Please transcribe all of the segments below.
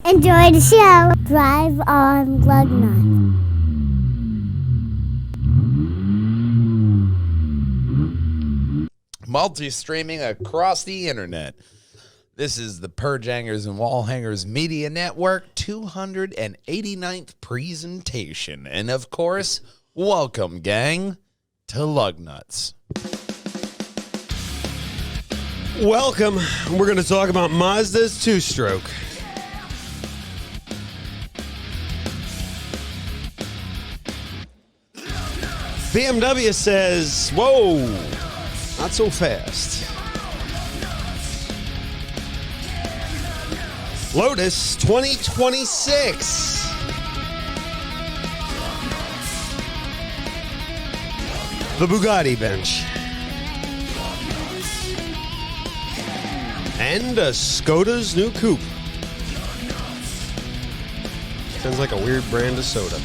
Enjoy the show. Drive on Lugnutz. Multi-streaming across the internet. This is the Purge Hangers and Wall Hangers Media Network 289th presentation. And of course, welcome, gang, to Lugnutz. Welcome. We're going to talk about Mazda's two-stroke. BMW says, whoa, not so fast. Lotus 2026. The Bugatti bench. And Skoda's new coupe. Sounds like a weird brand of soda.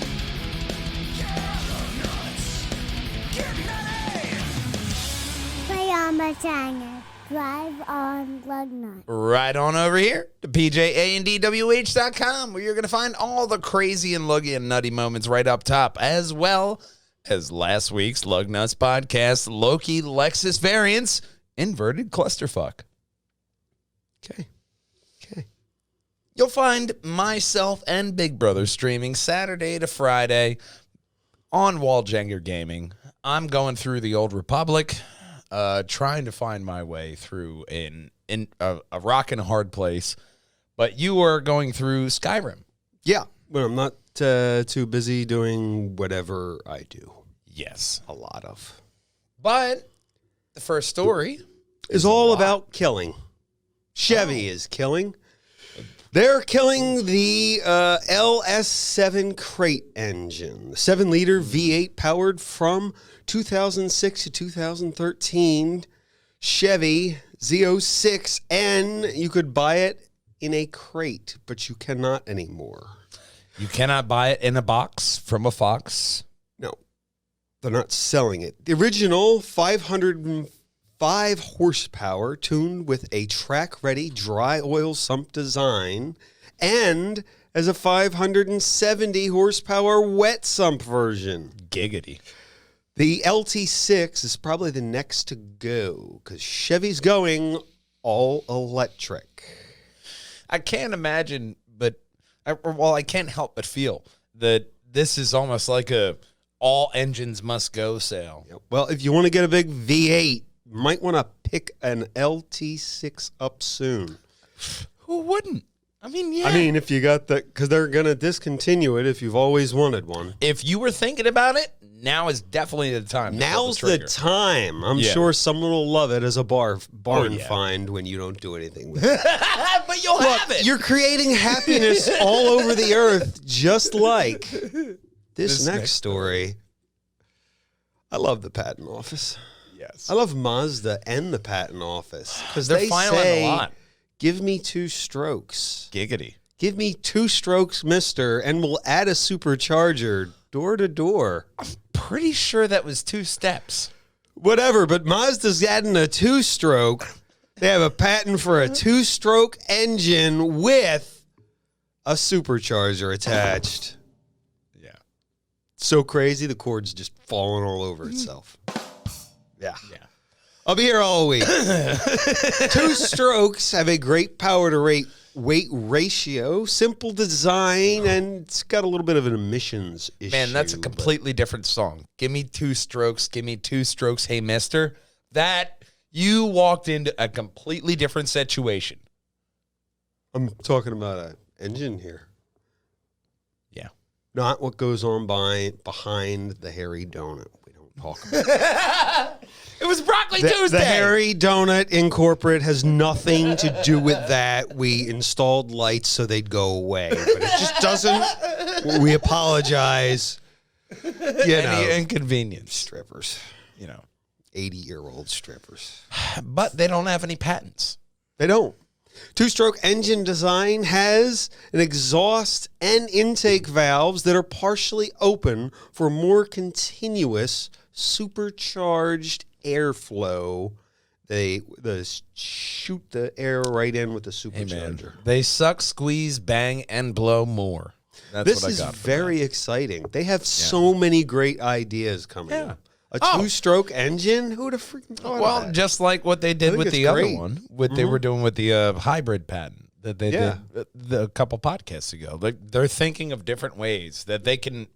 Play on my channel. Drive on Lugnutz. Right on over here to PJAndDWH.com, where you're going to find all the crazy and luggy and nutty moments right up top, as well as last week's Lugnutz podcast, Loki Lexus variants, inverted clusterfuck. Okay. You'll find myself and Big Brother streaming Saturday to Friday on Walljanger Gaming. I'm going through the Old Republic, trying to find my way through in a rock and a hard place. But you are going through Skyrim. Yeah, but I'm not too busy doing whatever I do. Yes. A lot of. But the first story is all about killing. Chevy is killing. They're killing the LS7 crate engine, the 7-liter V8 powered from 2006 to 2013 Chevy Z06N. You could buy it in a crate, but you cannot anymore. You cannot buy it in a box from a Fox. No, they're not selling it. The original 505 horsepower tuned with a track-ready dry oil sump design and as a 570 horsepower wet sump version. Giggity. The LT6 is probably the next to go because Chevy's going all electric. I can't imagine, but I can't help but feel that this is almost like a all engines must go sale. Well, if you want to get a big V8, you might want to pick an LT6 up soon. Who wouldn't? I mean, yeah. I mean, if you got that, because they're going to discontinue it if you've always wanted one. If you were thinking about it, now is definitely the time. Now's the time. I'm sure someone will love it as a barn find when you don't do anything with it. But you'll have it. You're creating happiness all over the earth, just like this next story. I love the patent office. Yes. I love Mazda and the patent office because They're they filing say, a lot. give me 2 strokes. Giggity. Give me 2 strokes, mister, and we'll add a supercharger door to door. Pretty sure that was 2 steps. Whatever, but Mazda's adding a 2-stroke. They have a patent for a 2-stroke engine with a supercharger attached. Yeah. So crazy, the cord's just falling all over itself. Yeah. I'll be here all week. 2 strokes have a great power to weight ratio, simple design, and it's got a little bit of an emissions issue. Man, that's a completely different song. Give me 2 strokes. Give me 2 strokes. Hey, mister. That you walked into a completely different situation. I'm talking about an engine here. Yeah. Not what goes on behind the hairy donut. We don't talk about it. It was Broccoli Tuesday. The hairy donut in corporate has nothing to do with that. We installed lights so they'd go away, but it just doesn't. We apologize. Any inconvenience. Strippers. 80-year-old strippers. But they don't have any patents. They don't. 2-stroke engine design has an exhaust and intake valves that are partially open for more continuous supercharged airflow They shoot the air right in with the Hey, supercharger. man. They suck, squeeze, bang, and blow more. That's This what I is got. very exciting. They have so many great ideas coming Yeah. up. A two-stroke engine? Who would have freaking thought Well, of that? just like what they did think with it's the other great. one, what they were doing with the hybrid patent that they Yeah. did a couple podcasts ago. Like they're thinking of different ways that they can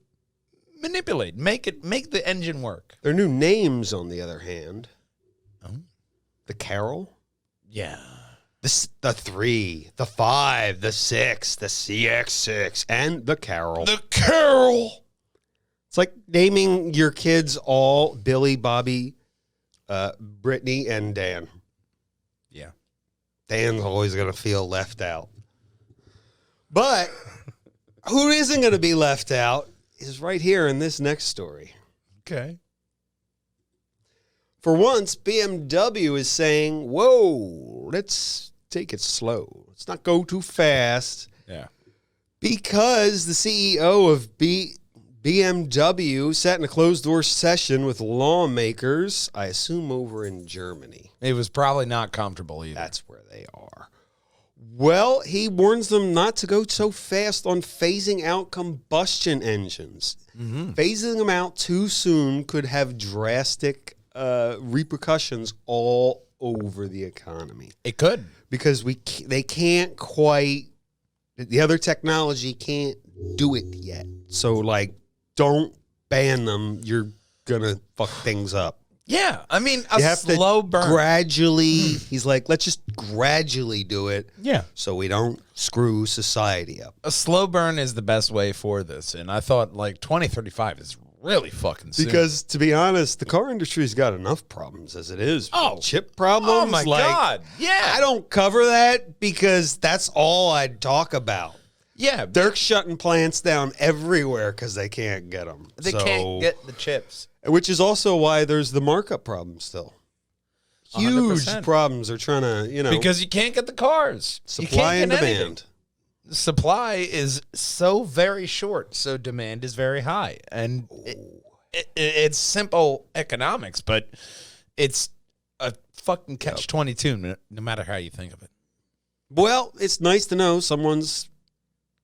manipulate, make the engine work. Their new names, on the other hand, Oh. the Carol, Yeah. the 3, the 5, the 6, the CX6, and the Carol. The Carol. It's like naming your kids all Billy, Bobby, Brittany, and Dan. Yeah. Dan's always going to feel left out. But who isn't going to be left out is right here in this next story. Okay. For once, BMW is saying, whoa, let's take it slow. Let's not go too fast. Yeah. Because the CEO of BMW sat in a closed-door session with lawmakers, I assume over in Germany. It was probably not comfortable either. That's where they are. Well, he warns them not to go so fast on phasing out combustion engines. Phasing them out too soon could have drastic repercussions all over the economy. It could. Because they can't quite, the other technology can't do it yet. So, like, don't ban them. You're going to fuck things up. Yeah. I mean, You a have slow to burn. gradually, he's like, let's just gradually do it Yeah. so we don't screw society up. A slow burn is the best way for this. And I thought like 2035 is really fucking soon. Because, to be honest, the car industry's got enough problems as it is. Oh. Chip problems. Oh my like, God. Yeah. I don't cover that because that's all I'd talk about. Yeah. They're shutting plants down everywhere because they can't get them. They can't get the chips. Which is also why there's the markup problem still. Huge 100%. problems are trying to, Because you can't get the cars. You supply can't and get anything. demand. Supply is so very short, so demand is very high. And it's simple economics, but it's a fucking catch-22 no matter how you think of it. Well, it's nice to know someone's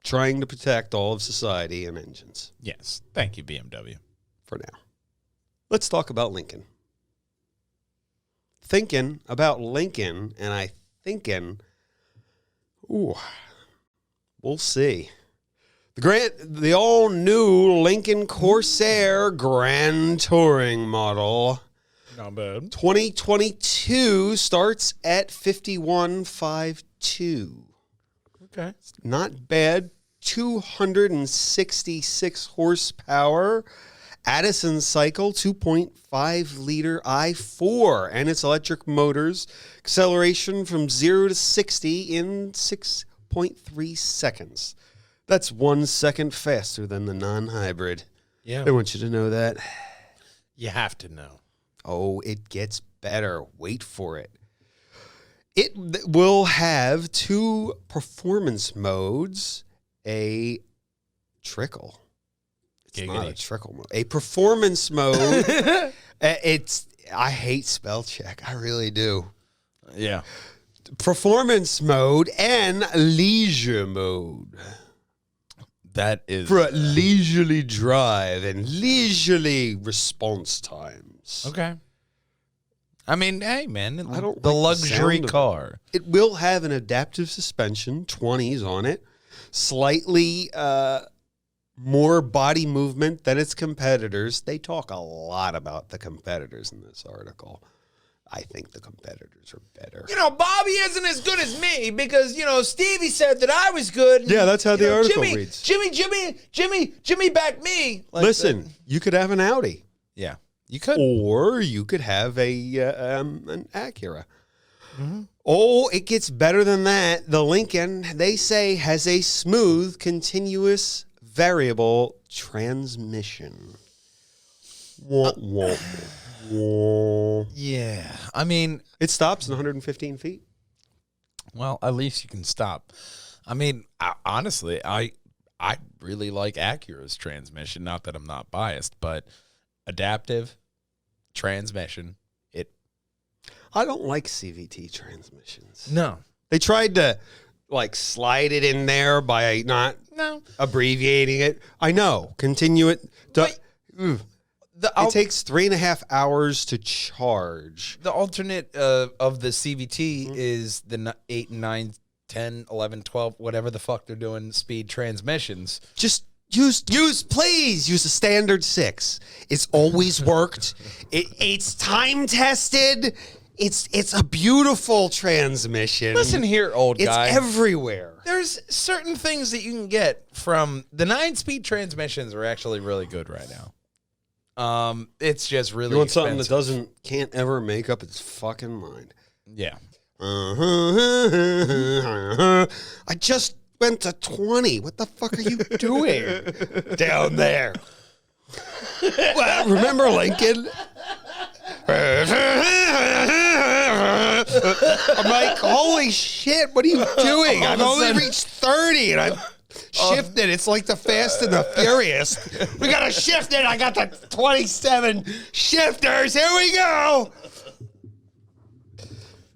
trying to protect all of society and engines Yes. Thank you, BMW. for now. Let's talk about Lincoln. Thinking about Lincoln, and we'll see. The all-new Lincoln Corsair Grand Touring model Not bad. 2022 starts at 5152. Okay. Not bad. 266 horsepower. Addison cycle, 2.5 liter i4, and its electric motors. Acceleration from 0 to 60 in 6.3 seconds. That's 1 second faster than the non-hybrid. Yeah. I want you to know that. You have to know. Oh, it gets better. Wait for it. It will have 2 performance modes, a trickle. It's not a Giggity. trickle mode. A performance mode. I hate spell check. I really do. Yeah. Performance mode and leisure mode. That is For a leisurely drive and leisurely response times. okay. I mean, hey, man, I don't the like the luxury sound of it. car. It will have an adaptive suspension, 20s on it, slightly more body movement than its competitors. They talk a lot about the competitors in this article. I think the competitors are better. Bobby isn't as good as me because, Stevie said that I was good. And, Yeah, that's how the article Jimmy, reads. Jimmy backed me. Like Listen, you could have an Audi, yeah, you could. or you could have an Acura. Oh, it gets better than that. The Lincoln, they say, has a smooth, continuous, variable transmission. Wah, wah, wah. Yeah, I mean, It stops at 115 feet. well, at least you can stop. I mean, honestly, I really like Acura's transmission. Not that I'm not biased, but adaptive transmission. I don't like CVT transmissions. No. They tried to like slide it in there by not abbreviating it. I know. Continue it. It takes 3.5 hours to charge. The alternate of the CVT is the 8, 9, 10, 11, 12, whatever the fuck they're doing, speed transmissions. Just please use a standard 6. It's always worked. It's time tested. It's a beautiful transmission. Listen here, old guy. It's everywhere. There's certain things that you can get from the 9-speed transmissions are actually really good right now. It's just really You want expensive. something that can't ever make up its fucking mind. Yeah. I just went to 20. What the fuck are you doing down there? Well, remember Lincoln? I'm like, holy shit, what are you doing? I've only reached 30 and I've shifted. It's like the Fast and the Furious. We got to shift it. I got the 27 shifters. Here we go.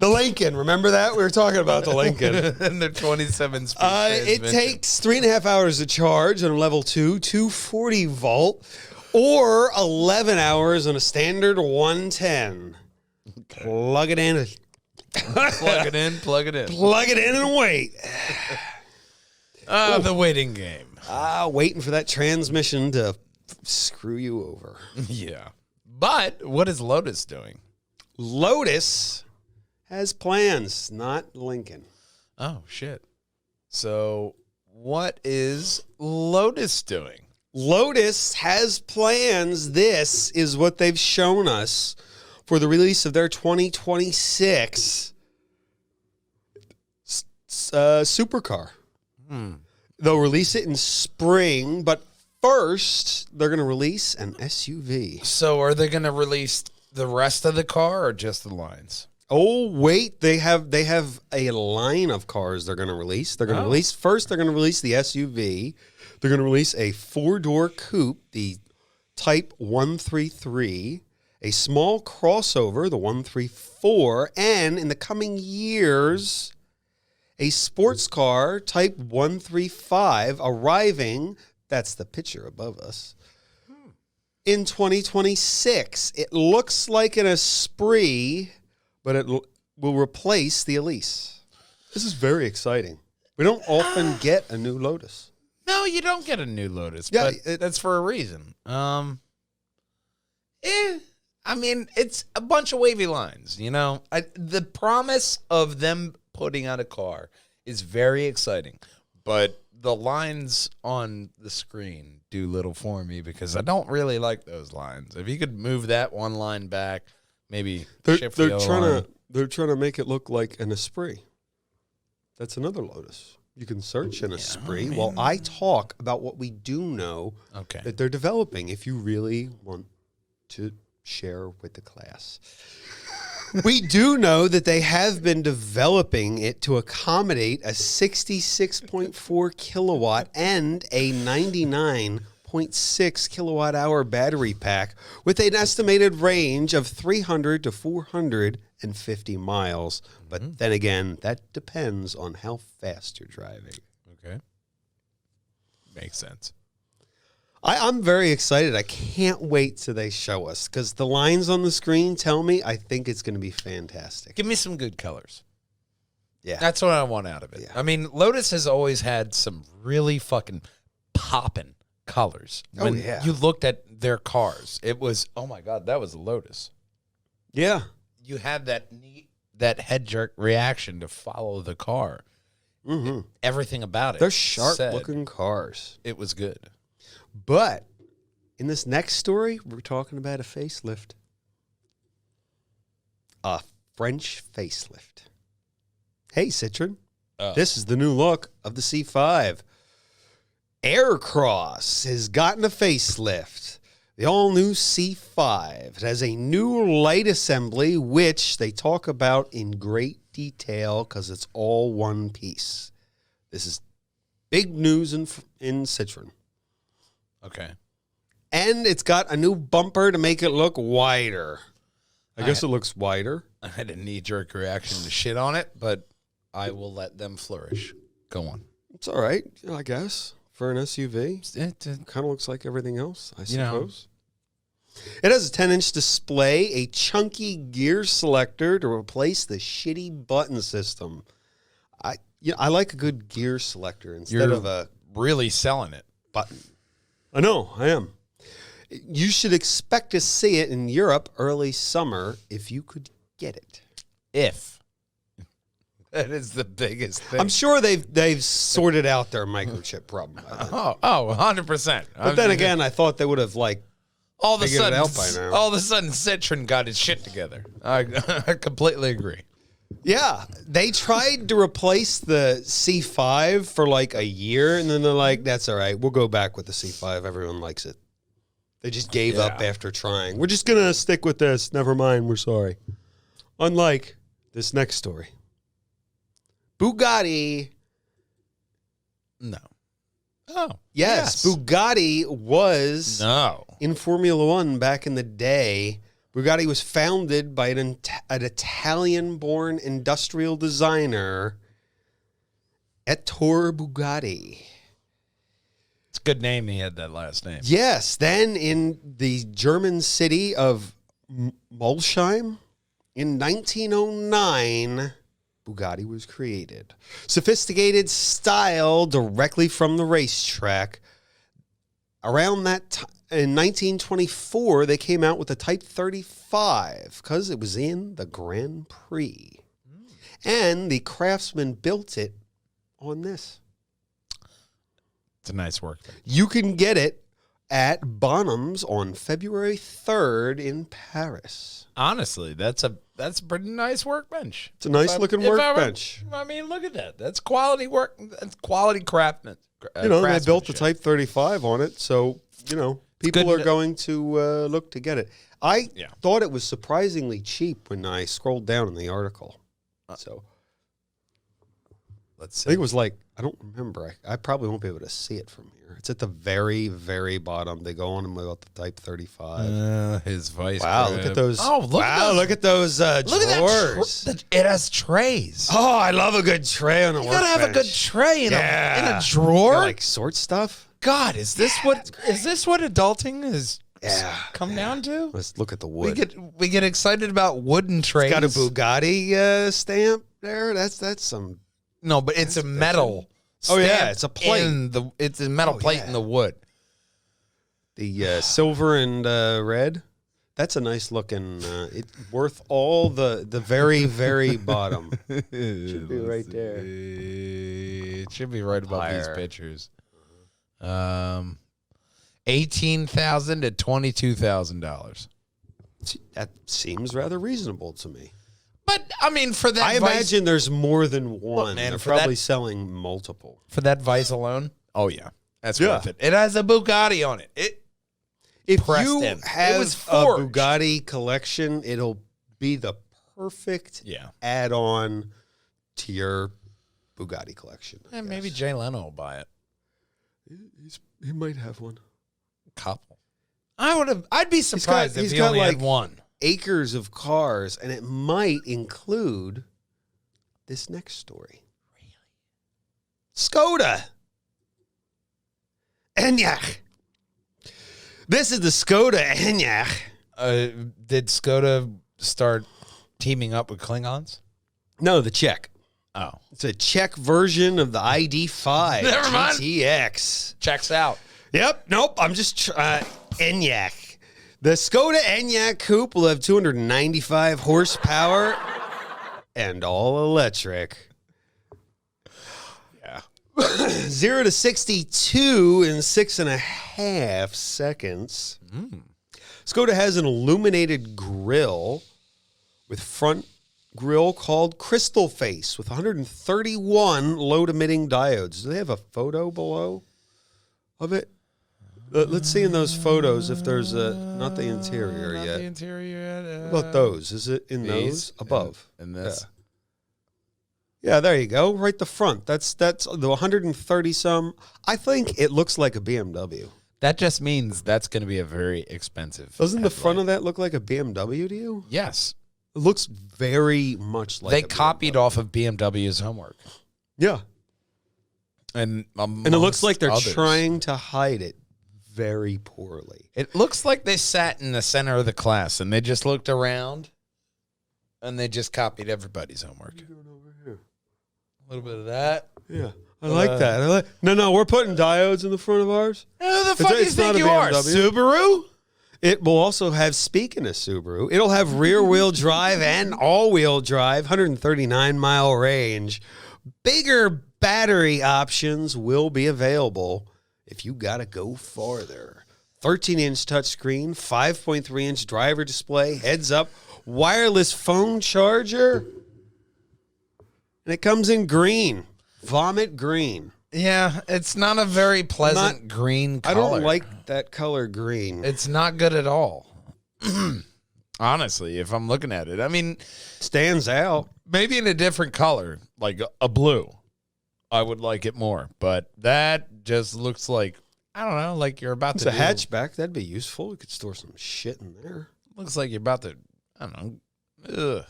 The Lincoln. Remember that? We were talking about the Lincoln. And the 27 speed It takes 3.5 hours to charge on a level 2, 240 volt, or 11 hours on a standard 110. Okay. Plug it in. Plug it in. Plug it in and wait. The waiting game. Waiting for that transmission to screw you over. Yeah. But what is Lotus doing? Lotus has plans, not Lincoln. Oh, shit. So what is Lotus doing? Lotus has plans. This is what they've shown us for the release of their 2026 supercar. They'll release it in spring, but first they're going to release an SUV. So are they going to release the rest of the car or just the lines? Oh, wait. They have a line of cars they're going to release. They're going to release first. They're going to release the SUV. They're going to release a 4-door coupe, the Type 133, a small crossover, the 134, and in the coming years, a sports car, Type 135, arriving, that's the picture above us, in 2026. It looks like an Esprit, but it will replace the Elise. This is very exciting. We don't often get a new Lotus. No, you don't get a new Lotus, Yeah, but that's for a reason. I mean, it's a bunch of wavy lines, you know? The promise of them putting out a car is very exciting, but the lines on the screen do little for me because I don't really like those lines. If you could move that one line back, maybe shift the line. They're trying to make it look like an Esprit. That's another Lotus. You can search an Esprit while I talk about what we do know that they're developing if you really want to share with the class. We do know that they have been developing it to accommodate a 66.4 kilowatt and a 99.6 kilowatt hour battery pack with an estimated range of 300 to 450 miles. But then again, that depends on how fast you're driving. Okay. Makes sense. I'm very excited. I can't wait till they show us because the lines on the screen tell me I think it's going to be fantastic. Give me some good colors. Yeah. That's what I want out of it. Yeah. I mean, Lotus has always had some really fucking popping colors. When you looked at their cars, it was, oh my God, that was a Lotus. Yeah. You had that head jerk reaction to follow the car. Mm-hmm. Everything about it. They're sharp-looking cars. It was good. But in this next story, we're talking about a facelift. A French facelift. Hey, Citroen. This is the new look of the C5. Aircross has gotten a facelift. The all-new C5. It has a new light assembly, which they talk about in great detail because it's all one piece. This is big news in Citroen. Okay. And it's got a new bumper to make it look wider. I guess it looks wider. I had a knee-jerk reaction to shit on it, but I will let them flourish. Go on. It's all right, I guess, for an SUV. It, Kind of looks like everything else, I You know. suppose. It has a 10-inch display, a chunky gear selector to replace the shitty button system. I like a good gear selector instead You're of a really selling it. button. I know, I am. You should expect to see it in Europe early summer if you could get it. If. That is the biggest thing. I'm sure they've sorted out their microchip problem by then. 100%. But then again, I thought they would have all of a figured it sudden, out by now. all of a sudden, Citroen got its shit together. I completely agree. Yeah, they tried to replace the C5 for a year, and then they're like, that's all right. We'll go back with the C5. Everyone likes it. They just gave up after trying. We're just going to stick with this. Never mind. We're sorry. Unlike this next story. Bugatti. No. Oh. Yes, Bugatti was No. in Formula One back in the day. Bugatti was founded by an Italian-born industrial designer, Ettore Bugatti. It's a good name. He had that last name. Yes, then in the German city of Molsheim, in 1909, Bugatti was created. Sophisticated style directly from the racetrack. Around that time, in 1924, they came out with the Type 35 because it was in the Grand Prix. And the craftsman built it on this. It's a nice work. You can get it at Bonham's on February 3rd in Paris. Honestly, that's a pretty nice workbench. It's a nice looking workbench. I mean, look at that. That's quality work. That's quality craftsmanship. They built the Type 35 on it, so, people are going to look to get it. I thought it was surprisingly cheap when I scrolled down in the article. So let's see. I think it was I don't remember. I probably won't be able to see it from here. It's at the very, very bottom. They go on about the Type 35. His Vice. Wow, look at those. Oh, look at those Look drawers. at that. It has trays. Oh, I love a good tray on a You gotta have a good tray in a drawer. You sort stuff. God, is this what adulting is come down to? Let's look at the wood. We get excited about wooden trays. It's got a Bugatti stamp there. That's some. No, but it's a metal. Oh, yeah, stamp it's a plate. It's a metal plate in the wood. The silver and red. That's a nice looking. It's worth all the very, very bottom. Should be right there. It should be right above these pictures. $18,000 to $22,000. That seems rather reasonable to me. But I mean, for that, I imagine there's more than one. man, They're for probably that- selling multiple. for that Vice alone. Oh yeah, that's worth it. It has a Bugatti on it. If pressed you in. It have was a forged. Bugatti collection, it'll be the perfect add-on to your Bugatti collection. And maybe Jay Leno will buy it. He might have one. Couple. I'd be surprised if he only had one. Acres of cars, and it might include this next story. Really? Skoda. Enyaq. This is the Skoda Enyaq. Did Skoda start teaming up with Klingons? No, the Czech. Oh. It's a Czech version of the ID5 Never mind. GTX. Checks out. Yep. Nope. I'm just Enyaq. The Skoda Enyaq Coupe will have 295 horsepower and all electric. Yeah. 0 to 62 in 6.5 seconds. Skoda has an illuminated grille with front grille called Crystal Face with 131 load-emitting diodes. Do they have a photo below of it? Let's see in those photos if there's not the interior Not yet. the interior yet. What about those? Is it in These those above? And this. Yeah, there you go. Right the front. That's the 130 some. I think it looks like a BMW. That just means that's going to be a very expensive. Doesn't the front of that look like a BMW to you? Yes. It looks very much like They copied off of BMW's homework. Yeah. And it looks like they're others. trying to hide it very poorly. It looks like they sat in the center of the class and they just looked around and they just copied everybody's homework. What are you doing over here? A little bit of that. Yeah. I like that. No, we're putting diodes in the front of ours. Who the fuck do you It's not think a you are? BMW. Subaru? It will also have, speaking of Subaru, it'll have rear-wheel drive and all-wheel drive, 139-mile range. Bigger battery options will be available if you got to go farther. 13-inch touchscreen, 5.3-inch driver display, heads-up, wireless phone charger. And it comes in green, vomit green. Yeah, it's not a very pleasant green color. I don't like that color green. It's not good at all. Honestly, if I'm looking at it. I mean, Stands out. maybe in a different color, like a blue, I would like it more. But that just looks like, I don't know, like you're about It's to a hatchback. That'd be useful. We could store some shit in there. Looks like you're about to, I don't know. Ugh.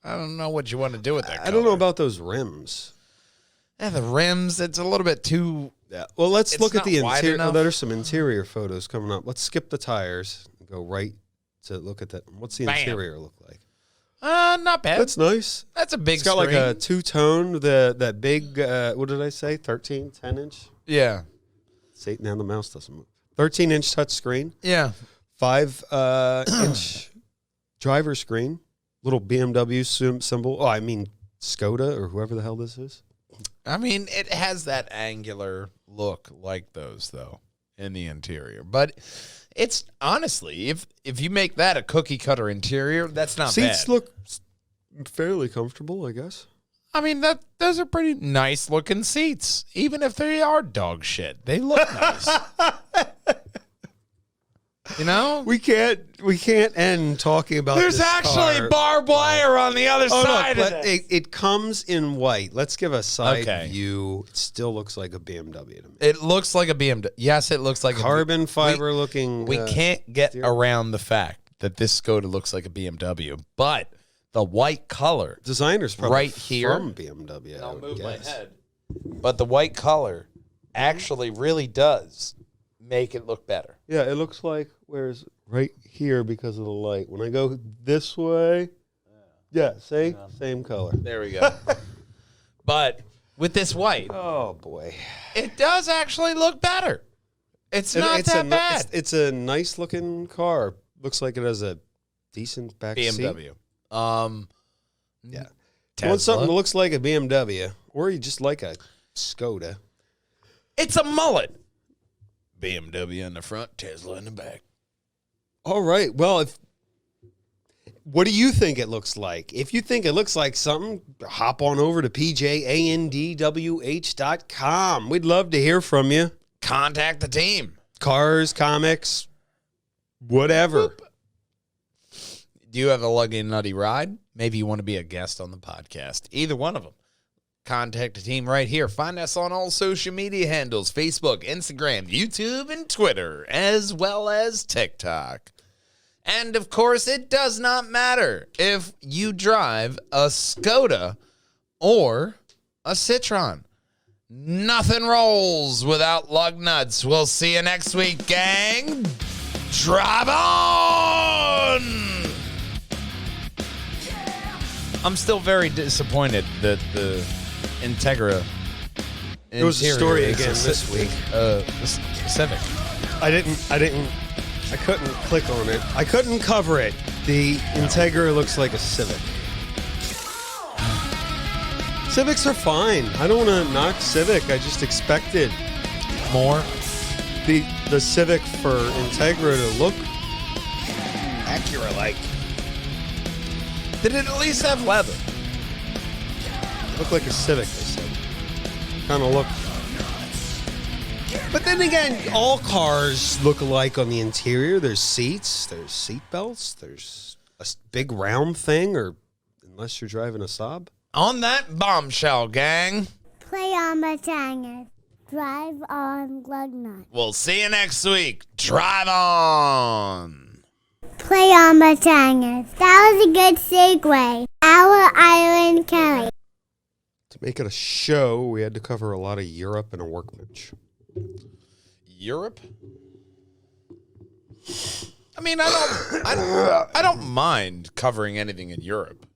I don't know what you want to do with that I don't know color. about those rims. Yeah, the rims, it's a little bit too. Yeah. Well, let's It's look at not the wide interior. enough. There's some interior photos coming up. Let's skip the tires and go right to look at that. What's the Bam. interior look like? Not bad. That's nice. That's a big It's got screen. like a two-tone, that big, what did I say? 10-inch? Yeah. Satan, now the mouse doesn't move. 13-inch touchscreen. Yeah. 5-inch driver screen. Little BMW symbol. Oh, I mean Skoda or whoever the hell this is. I mean, it has that angular look like those, though, in the interior. But it's honestly, if you make that a cookie cutter interior, that's not Seats bad. look fairly comfortable, I guess. I mean, those are pretty nice looking seats. Even if they are dog shit, they look nice. You know? We can't end talking about There's this actually car. barbed wire on the other Oh, side no, of but this. it comes in white. Let's give a side Okay. view. It still looks like a BMW to me. It looks like a BMW. Yes, it looks like Carbon a fiber looking. We can't get around the fact that this Skoda looks like a BMW, but the white color, Designer's probably right here. from BMW. I would guess. but the white color actually really does make it look better. Yeah, it looks like where's right here because of the light. When I go this way, yeah, see, same color. There we go. But with this white, Oh boy, it does actually look better. It's not that bad. It's a nice looking car. Looks like it has a decent back seat. BMW. Yeah. Tesla. You want something that looks like a BMW, or you just like a Skoda. It's a mullet. BMW in the front, Tesla in the back. All right. Well, what do you think it looks like? If you think it looks like something, hop on over to pjandwh.com. We'd love to hear from you. Contact the team. Cars, comics, whatever. Do you have a Luggy and Nutty ride? Maybe you want to be a guest on the podcast. Either one of them. Contact the team right here. Find us on all social media handles, Facebook, Instagram, YouTube, and Twitter, as well as TikTok. And, of course, it does not matter if you drive a Skoda or a Citroen. Nothing rolls without Lugnutz. We'll see you next week, gang. Drive on! I'm still very disappointed that the Integra. It was a story interior again is this week. Civic. I couldn't click on it. I couldn't cover it. The Integra looks like a Civic. Civics are fine. I don't want to knock Civic. I just expected More. the Civic for Integra to look Acura-like. Did it at least have leather? Look like a Civic, they said. Kind of look. But then again, all cars look alike on the interior. There's seats, there's seat belts, there's a big round thing, or unless you're driving a Saab. On that bombshell, gang. Play on my tangers. Drive on Lugnutz. We'll see you next week. Drive on. Play on my tangers. That was a good segue. Our Island Kelly. To make it a show, we had to cover a lot of Europe and a workbench. Europe? I mean, I don't mind covering anything in Europe.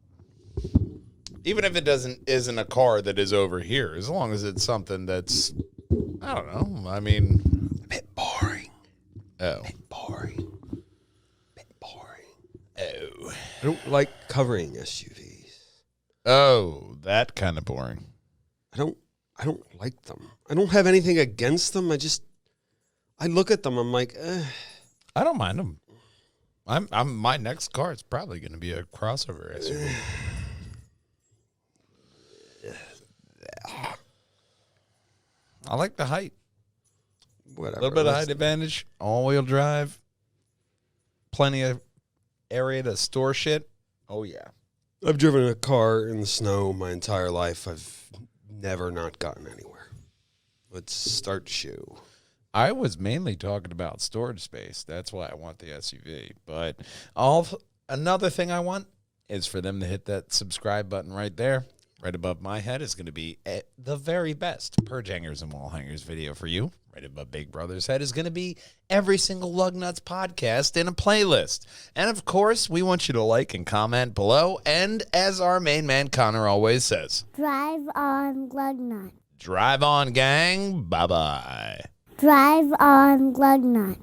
Even if it isn't a car that is over here, as long as it's something that's, I don't know. I mean, A bit boring. oh, Boring. oh, I don't like covering SUVs. oh, that kind of boring. I don't like them. I don't have anything against them. I look at them. I'm like, I don't mind them. My next car is probably going to be a crossover SUV. I like the height. whatever. A little bit of Let's- height advantage, all-wheel drive, plenty of area to store shit. Oh, yeah. I've driven a car in the snow my entire life. I've never not gotten anywhere. Let's start shoe. I was mainly talking about storage space. That's why I want the SUV. But another thing I want is for them to hit that subscribe button right there. Right above my head is going to be the very best Purge Hangers and Wall Hangers video for you. Right above Big Brother's head is going to be every single Lugnutz podcast in a playlist. And, of course, we want you to like and comment below. And as our main man Connor always says, Drive on Lugnutz. drive on, gang. Bye-bye. Drive on Lugnutz.